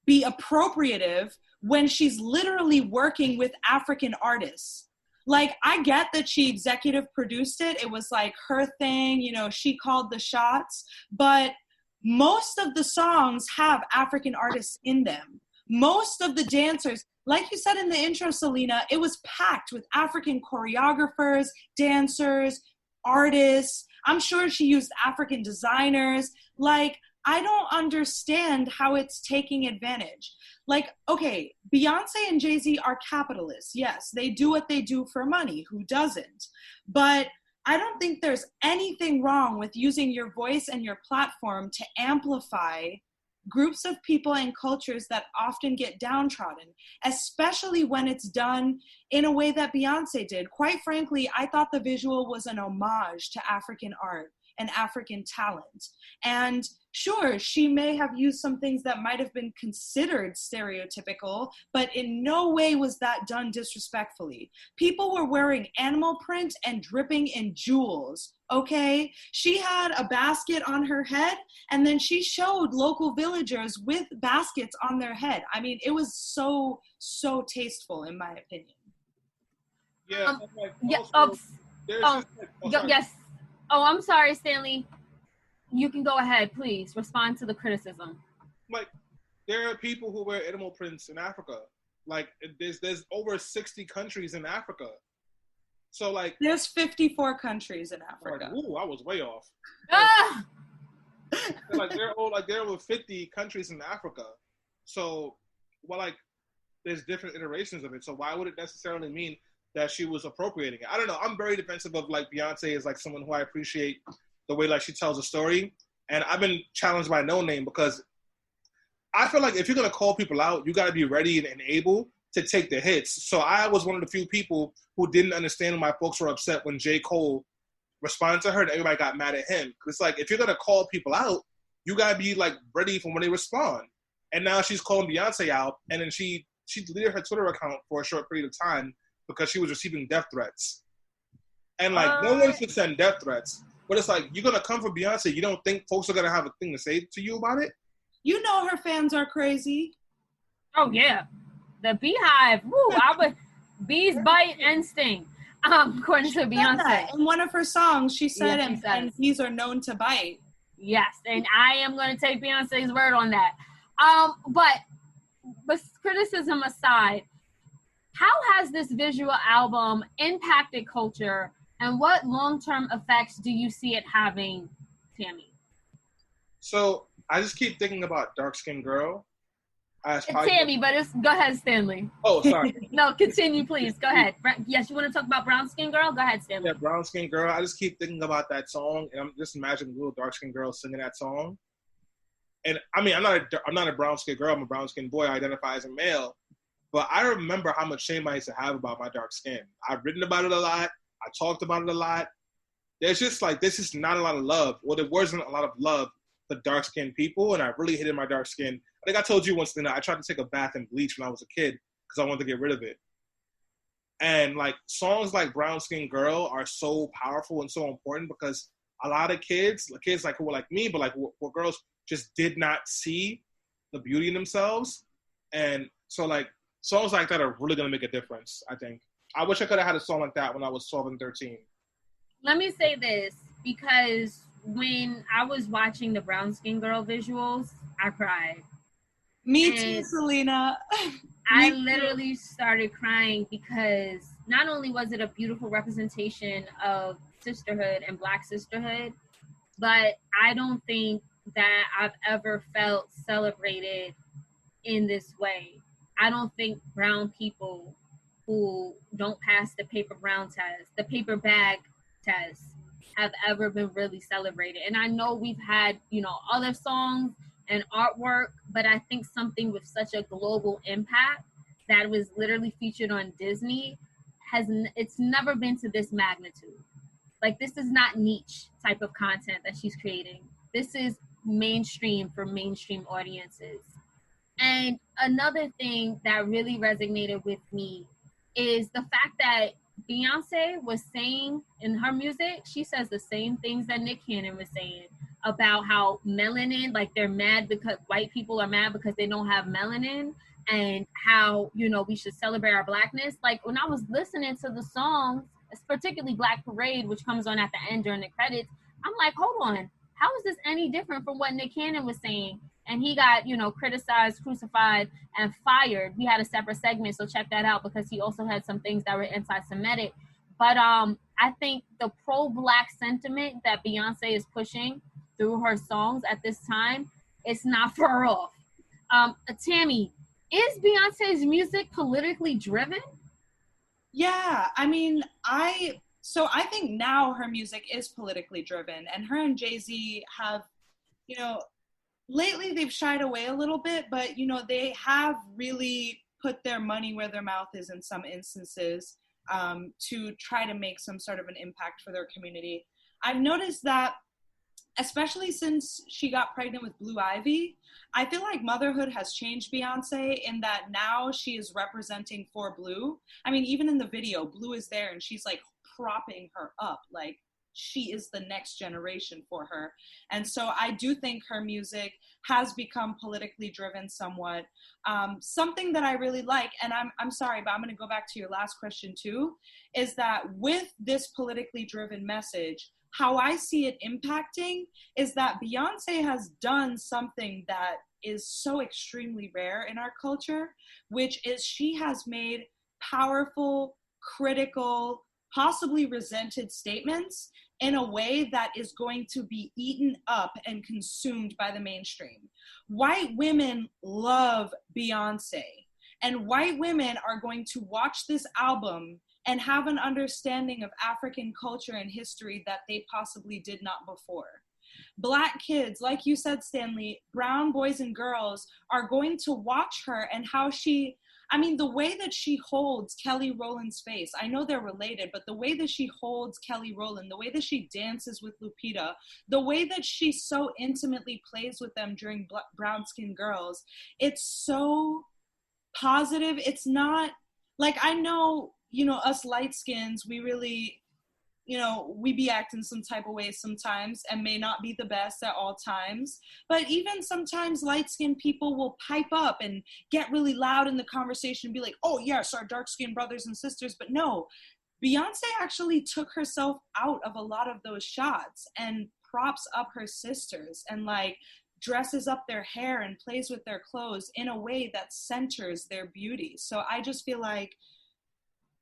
[SPEAKER 3] be appropriative when she's literally working with African artists? Like, I get that she executive produced it. It was like her thing, she called the shots, but most of the songs have African artists in them. Most of the dancers, like you said in the intro, Selena, it was packed with African choreographers, dancers, artists. I'm sure she used African designers. Like, I don't understand how it's taking advantage. Like, okay, Beyonce and Jay-Z are capitalists. Yes, they do what they do for money. Who doesn't? But I don't think there's anything wrong with using your voice and your platform to amplify groups of people and cultures that often get downtrodden, especially when it's done in a way that Beyonce did. Quite frankly, I thought the visual was an homage to African art. and African talent. And sure, she may have used some things that might have been considered stereotypical, but in no way was that done disrespectfully. People were wearing animal print and dripping in jewels, okay? She had a basket on her head, and then she showed local villagers with baskets on their head. I mean, it was so tasteful, in my opinion.
[SPEAKER 4] Yeah.
[SPEAKER 2] Yes. Oh, I'm sorry, Stanley. You can go ahead, please. Respond to the criticism.
[SPEAKER 4] Like, there are people who wear animal prints in Africa. Like, there's over 60 countries in Africa. So, like...
[SPEAKER 3] There's 54 countries in Africa.
[SPEAKER 4] Like, ooh, I was way off.
[SPEAKER 2] Ah!
[SPEAKER 4] There are over 50 countries in Africa. So, well, like, there's different iterations of it. So why would it necessarily mean that she was appropriating it? I don't know. I'm very defensive of, like, Beyonce is, like, someone who I appreciate the way, like, she tells a story. And I've been challenged by No Name because I feel like if you're going to call people out, you got to be ready and able to take the hits. So I was one of the few people who didn't understand why folks were upset when J. Cole responded to her and everybody got mad at him. It's like, if you're going to call people out, you got to be, like, ready for when they respond. And now she's calling Beyonce out, and then she deleted her Twitter account for a short period of time because she was receiving death threats. And, like, no one should send death threats. But it's like, you're going to come for Beyonce. You don't think folks are going to have a thing to say to you about it?
[SPEAKER 3] You know her fans are crazy.
[SPEAKER 2] Oh, yeah. The Beehive. Woo, bees bite and sting. According to Beyonce.
[SPEAKER 3] In one of her songs, she said, and bees are known to bite.
[SPEAKER 2] Yes, and I am going to take Beyonce's word on that. But criticism aside, how has this visual album impacted culture, and what long-term effects do you see it having, Tammy?
[SPEAKER 4] So I just keep thinking about Dark Skin Girl.
[SPEAKER 2] Tammy, but go ahead, Stanley.
[SPEAKER 4] Oh, sorry.
[SPEAKER 2] No, continue, please. Go ahead. Yes, you want to talk about Brown Skin Girl? Go ahead, Stanley.
[SPEAKER 4] Yeah, Brown Skin Girl. I just keep thinking about that song, and I'm just imagining a little dark skin girl singing that song. And I mean, I'm not a brown skin girl. I'm a brown skin boy. I identify as a male. But I remember how much shame I used to have about my dark skin. I've written about it a lot. I talked about it a lot. There's just like, this is not a lot of love. Well, there wasn't a lot of love for dark skinned people, and I really hated my dark skin. I think I told you once, I tried to take a bath in bleach when I was a kid because I wanted to get rid of it. And like songs like Brown Skin Girl are so powerful and so important because a lot of kids like who were like me, but like what girls just did not see the beauty in themselves. And so like songs like that are really going to make a difference, I think. I wish I could have had a song like that when I was 12 and 13.
[SPEAKER 2] Let me say this, because when I was watching the Brown Skin Girl visuals, I cried.
[SPEAKER 3] Me too, Selena.
[SPEAKER 2] I literally started crying because not only was it a beautiful representation of sisterhood and Black sisterhood, but I don't think that I've ever felt celebrated in this way. I don't think brown people who don't pass the paper brown test, the paper bag test, have ever been really celebrated. And I know we've had, other songs and artwork, but I think something with such a global impact that was literally featured on Disney it's never been to this magnitude. Like, this is not niche type of content that she's creating. This is mainstream for mainstream audiences. And another thing that really resonated with me is the fact that Beyonce was saying in her music, she says the same things that Nick Cannon was saying about how melanin, like they're mad because white people are mad because they don't have melanin, and how, we should celebrate our Blackness. Like, when I was listening to the songs, particularly Black Parade, which comes on at the end during the credits, I'm like, hold on, how is this any different from what Nick Cannon was saying? And he got, criticized, crucified, and fired. We had a separate segment, so check that out, because he also had some things that were anti-Semitic. But I think the pro-Black sentiment that Beyonce is pushing through her songs at this time, it's not far off. Tammy, is Beyonce's music politically driven?
[SPEAKER 3] Yeah, I mean, I think now her music is politically driven, and her and Jay-Z have, lately they've shied away a little bit, but, they have really put their money where their mouth is in some instances to try to make some sort of an impact for their community. I've noticed that especially since she got pregnant with Blue Ivy, I feel like motherhood has changed Beyonce in that now she is representing for Blue. I mean, even in the video, Blue is there and she's like propping her up, like she is the next generation for her. And so I do think her music has become politically driven somewhat. Something that I really like, and I'm sorry, but I'm going to go back to your last question too, is that with this politically driven message, how I see it impacting is that Beyonce has done something that is so extremely rare in our culture, which is she has made powerful, critical, possibly resented statements in a way that is going to be eaten up and consumed by the mainstream. White women love Beyonce, and white women are going to watch this album and have an understanding of African culture and history that they possibly did not before. Black kids, like you said, Stanley, brown boys and girls are going to watch her and how she, I mean, the way that she holds Kelly Rowland's face, I know they're related, but the way that she holds Kelly Rowland, the way that she dances with Lupita, the way that she so intimately plays with them during Brown Skin Girls, it's so positive. It's not, like, I know, you know, us light skins, we really, you know, we be acting some type of way sometimes and may not be the best at all times. But even sometimes light-skinned people will pipe up and get really loud in the conversation and be like, oh yes, our dark-skinned brothers and sisters. But no, Beyonce actually took herself out of a lot of those shots and props up her sisters and like dresses up their hair and plays with their clothes in a way that centers their beauty. So I just feel like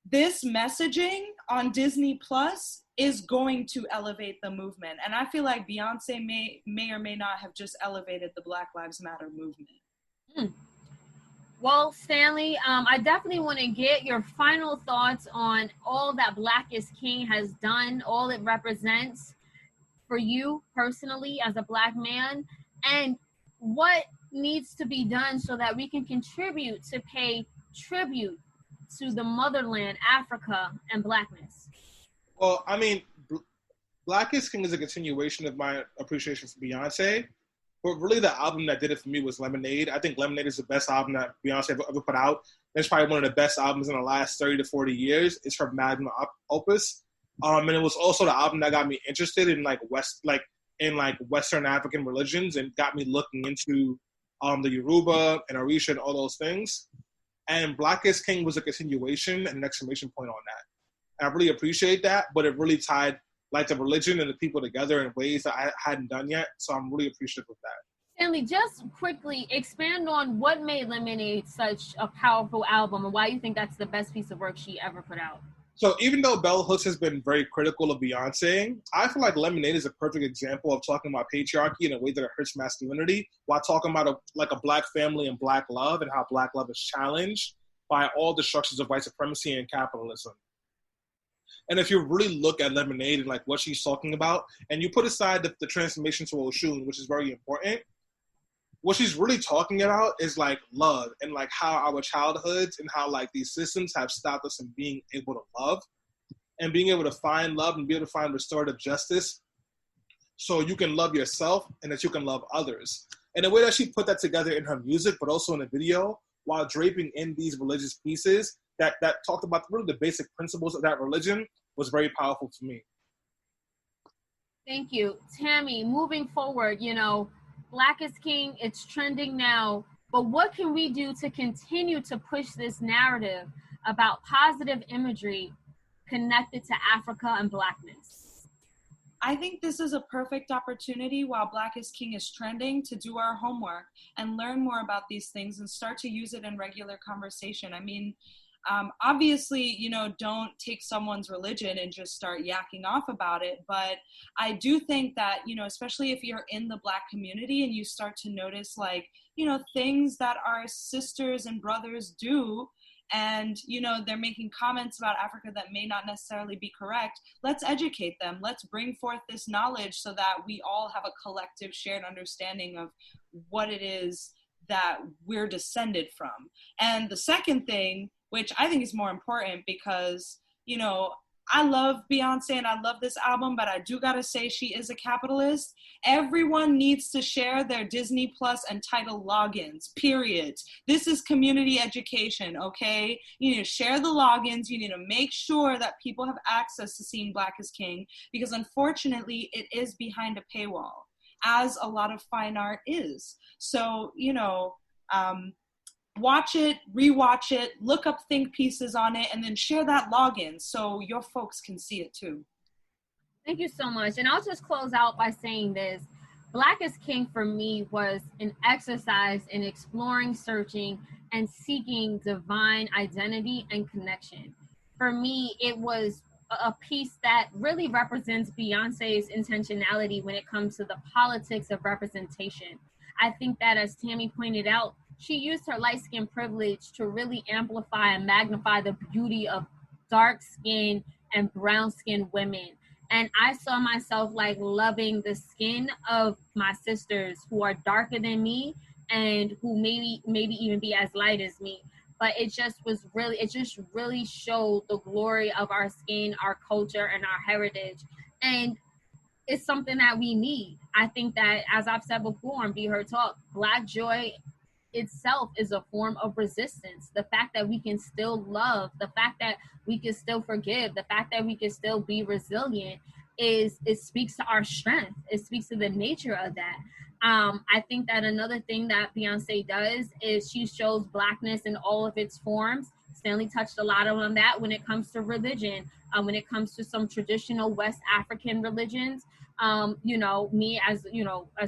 [SPEAKER 3] this messaging on Disney Plus is going to elevate the movement. And I feel like Beyonce may or may not have just elevated the Black Lives Matter movement.
[SPEAKER 2] Well, Stanley, I definitely want to get your final thoughts on all that Black is King has done, all it represents for you personally as a Black man, and what needs to be done so that we can contribute to pay tribute to the motherland, Africa, and Blackness.
[SPEAKER 4] Well, I mean, Black is King is a continuation of my appreciation for Beyonce, but really the album that did it for me was Lemonade. I think Lemonade is the best album that Beyonce ever put out. It's probably one of the best albums in the last 30 to 40 years. It's her magnum opus. And it was also the album that got me interested in Western African religions and got me looking into the Yoruba and Orisha and all those things. And Black is King was a continuation and an exclamation point on that. And I really appreciate that, but it really tied like the religion and the people together in ways that I hadn't done yet. So I'm really appreciative of that.
[SPEAKER 2] Stanley, just quickly expand on what made Lemonade such a powerful album and why you think that's the best piece of work she ever put out.
[SPEAKER 4] So even though Bell Hooks has been very critical of Beyonce, I feel like Lemonade is a perfect example of talking about patriarchy in a way that it hurts masculinity, while talking about a Black family and Black love and how Black love is challenged by all the structures of white supremacy and capitalism. And if you really look at Lemonade and like what she's talking about, and you put aside the transformation to Oshun, which is very important, what she's really talking about is like love and like how our childhoods and how like these systems have stopped us from being able to love and being able to find love and be able to find restorative justice so you can love yourself and that you can love others. And the way that she put that together in her music, but also in the video, while draping in these religious pieces that talked about really the basic principles of that religion, was very powerful to me.
[SPEAKER 2] Thank you. Tammy, moving forward, you know, Black is King, it's trending now, but what can we do to continue to push this narrative about positive imagery connected to Africa and Blackness?
[SPEAKER 3] I think this is a perfect opportunity while Black is King is trending to do our homework and learn more about these things and start to use it in regular conversation. I mean, obviously, you know, don't take someone's religion and just start yakking off about it. But I do think that, you know, especially if you're in the Black community and you start to notice like, you know, things that our sisters and brothers do, and, you know, they're making comments about Africa that may not necessarily be correct, let's educate them. Let's bring forth this knowledge so that we all have a collective shared understanding of what it is that we're descended from. And the second thing, which I think is more important because, you know, I love Beyonce and I love this album, but I do gotta say she is a capitalist. Everyone needs to share their Disney Plus and Tidal logins, period. This is community education, okay? You need to share the logins. You need to make sure that people have access to seeing Black is King, because unfortunately it is behind a paywall, as a lot of fine art is. So, watch it, rewatch it, look up think pieces on it, and then share that login so your folks can see it too.
[SPEAKER 2] Thank you so much. And I'll just close out by saying this. Black is King for me was an exercise in exploring, searching, and seeking divine identity and connection. For me, it was a piece that really represents Beyonce's intentionality when it comes to the politics of representation. I think that, as Tammy pointed out, she used her light skin privilege to really amplify and magnify the beauty of dark skin and brown skinned women. And I saw myself like loving the skin of my sisters who are darker than me and who maybe even be as light as me. But it just really showed the glory of our skin, our culture, and our heritage. And it's something that we need. I think that, as I've said before on Be Heard Talk, Black joy itself is a form of resistance. The fact that we can still love, the fact that we can still forgive, the fact that we can still be resilient, it speaks to our strength. It speaks to the nature of that. I think that another thing that Beyonce does is she shows Blackness in all of its forms. Stanley touched a lot on that when it comes to religion, when it comes to some traditional West African religions. Me as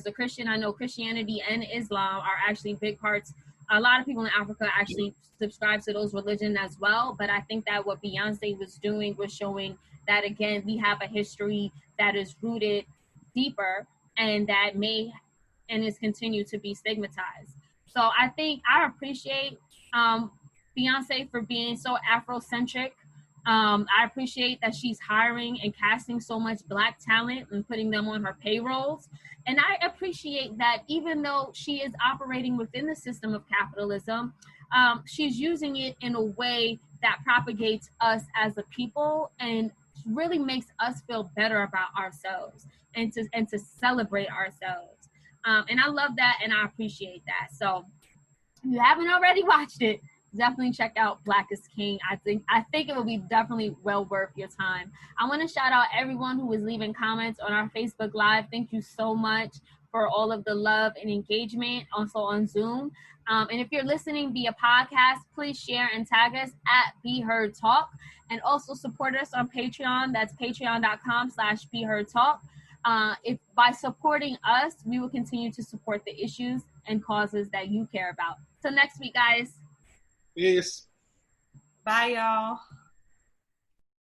[SPEAKER 2] a Christian, I know Christianity and Islam are actually big parts. A lot of people in Africa actually subscribe to those religions as well. But I think that what Beyonce was doing was showing that, again, we have a history that is rooted deeper and that may and is continued to be stigmatized. So I think I appreciate Beyonce for being so Afrocentric. I appreciate that she's hiring and casting so much Black talent and putting them on her payrolls. And I appreciate that even though she is operating within the system of capitalism, she's using it in a way that propagates us as a people and really makes us feel better about ourselves and to celebrate ourselves. And I love that and I appreciate that. So if you haven't already watched it, definitely check out Black is King. I think it will be definitely well worth your time. I want to shout out everyone who is leaving comments on our Facebook Live. Thank you so much for all of the love and engagement, also on Zoom. And if you're listening via podcast, please share and tag us at Be Heard Talk, and also support us on Patreon. That's patreon.com/BeHeardTalk. If by supporting us, we will continue to support the issues and causes that you care about. Till next week, guys.
[SPEAKER 4] Peace.
[SPEAKER 3] Bye, y'all.